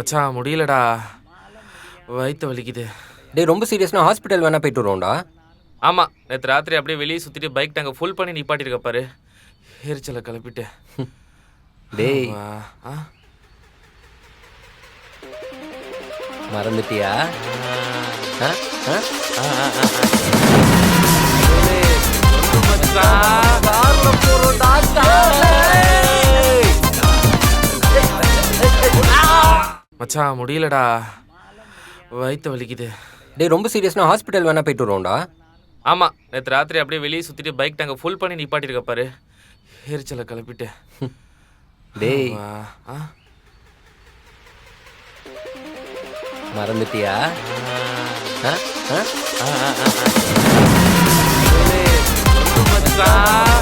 மச்சான் முடியலடா, வயிற்று வலிக்குது. டேய் ரொம்ப சீரியஸ்னா ஹாஸ்பிட்டல் வேணா போயிட்டு வருவோம்டா. ஆமாம், நேற்று ராத்திரி அப்படியே வெளியே சுற்றிட்டு பைக் டேங்கை ஃபுல் பண்ணி நிப்பாட்டிருக்க பாரு. எரிச்சலை கிளப்பிட்டு. டேய் ஆ மறந்துட்டியா? ஆ? ஆ? ஆ, ஆ, ஆ, ஆ. ஏய், சொல்லு மச்சான். மச்சான் முடியலடா, வயிற்று வலிக்குது. டேய் ரொம்ப சீரியஸ்னா ஹாஸ்பிட்டல் வேணா போயிட்டு வருவோம்டா. ஆமாம், நேற்று ராத்திரி அப்படியே வெளியே சுற்றிட்டு பைக் டேங்கை ஃபுல் பண்ணி நிப்பாட்டிருக்க பாரு. எரிச்சலை கிளப்பிட்டு. டேய் ஆ மறந்துட்டியா? ஆ? ஆ? ஆ, ஆ, ஆ, ஆ. ஏய், சொல்லு மச்சான்.